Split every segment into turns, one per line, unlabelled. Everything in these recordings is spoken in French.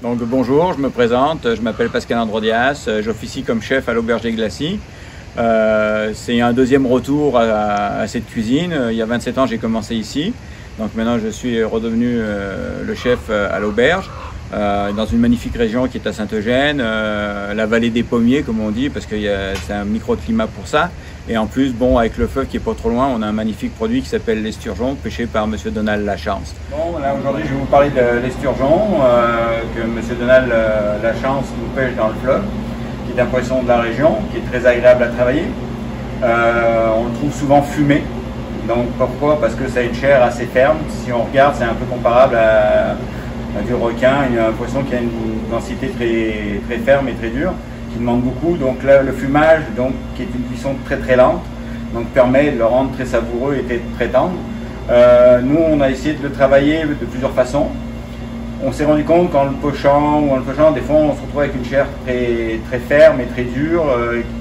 Donc bonjour, je me présente, je m'appelle Pascal Androdias, j'officie comme chef à l'Auberge des Glacis. C'est un deuxième retour à cette cuisine. Il y a 27 ans, j'ai commencé ici. Donc maintenant, je suis redevenu le chef à l'Auberge, dans une magnifique région qui est à Saint-Eugène, la vallée des pommiers, comme on dit, parce que c'est un microclimat pour ça. Et en plus, bon, avec le fleuve qui est pas trop loin, on a un magnifique produit qui s'appelle l'esturgeon, pêché par M. Donald Lachance. Bon, là aujourd'hui, je vais vous parler de l'esturgeon que M. Donald Lachance nous pêche dans le fleuve, qui est un poisson de la région, qui est très agréable à travailler. On le trouve souvent fumé. Donc pourquoi? Parce que ça a une chair assez ferme. Si on regarde, c'est un peu comparable à du requin, un poisson qui a une densité très ferme et très dure, qui demande beaucoup. Donc là, le fumage, donc, qui est une cuisson très lente, donc permet de le rendre très savoureux et très tendre. Nous, on a essayé de le travailler de plusieurs façons. On s'est rendu compte qu'en le pochant, des fois, on se retrouve avec une chair très ferme et très dure,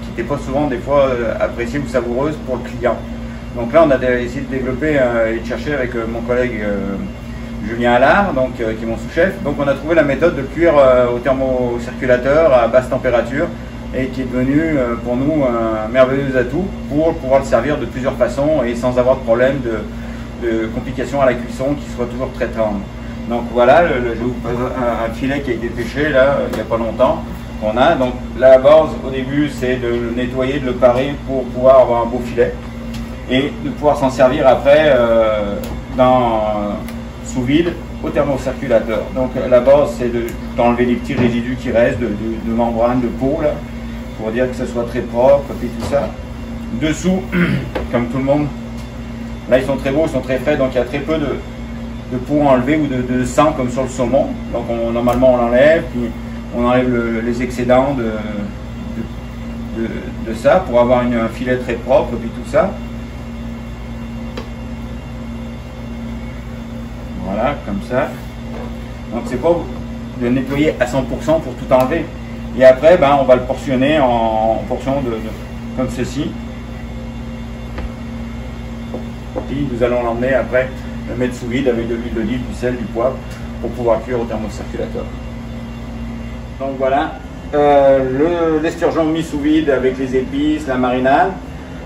qui n'était pas souvent des fois appréciée ou savoureuse pour le client. Donc là, on a essayé de développer et de chercher avec mon collègue Julien Allard, donc, qui est mon sous-chef. Donc on a trouvé la méthode de le cuire au thermocirculateur à basse température et qui est devenu pour nous un merveilleux atout pour pouvoir le servir de plusieurs façons et sans avoir de problème de complications à la cuisson qui soit toujours très tendre. Donc voilà, je vous présente un filet qui a été pêché là, il n'y a pas longtemps. On a donc la base au début, c'est de le nettoyer, de le parer pour pouvoir avoir un beau filet et de pouvoir s'en servir après sous vide au thermocirculateur. Donc la base, c'est d'enlever les petits résidus qui restent de membrane, de peau, là, pour dire que ce soit très propre et tout ça. Dessous, comme tout le monde, là ils sont très beaux, ils sont très frais, donc il y a très peu de peau enlevée ou de sang comme sur le saumon. Donc normalement on l'enlève, puis on enlève les excédents de ça pour avoir un filet très propre et puis tout ça. Voilà, comme ça. Donc c'est pas de nettoyer à 100% pour tout enlever. Et après, on va le portionner en portions comme ceci. Puis nous allons l'emmener après, le mettre sous vide avec de l'huile d'olive, du sel, du poivre, pour pouvoir cuire au thermocirculateur. Donc voilà, l'esturgeon mis sous vide avec les épices, la marinade,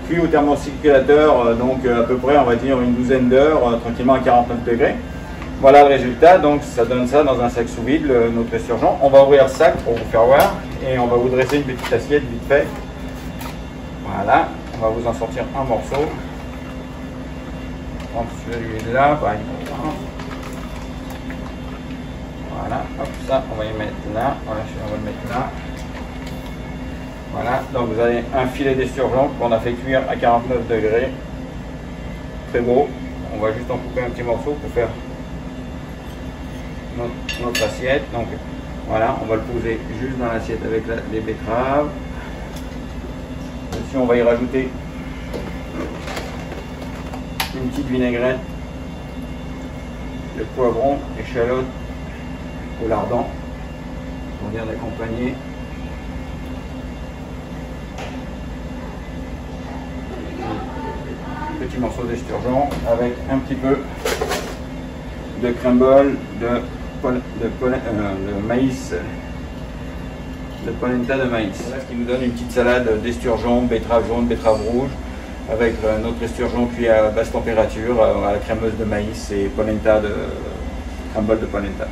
cuit au thermocirculateur, donc à peu près, on va dire une douzaine d'heures, tranquillement à 49 degrés. Voilà le résultat, donc ça donne ça dans un sac sous vide, notre esturgeon. On va ouvrir le sac pour vous faire voir et on va vous dresser une petite assiette vite fait. Voilà, on va vous en sortir un morceau. On prend celui-là, par exemple. Voilà, hop, ça, on va y mettre là. Voilà, on va le mettre là. Voilà, donc vous avez un filet d'esturgeon qu'on a fait cuire à 49 degrés. Très beau. On va juste en couper un petit morceau pour faire notre assiette. Donc voilà, on va le poser juste dans l'assiette avec les betteraves. Dessus on va y rajouter une petite vinaigrette, le poivron, échalote au lardon pour bien d'accompagner. Petit morceau d'esturgeon avec un petit peu de crumble de maïs, de polenta de maïs. Voilà, ce qui nous donne une petite salade d'esturgeon, betterave jaune, betterave rouge, avec notre esturgeon cuit à basse température, à la crémeuse de maïs et polenta crumble de polenta.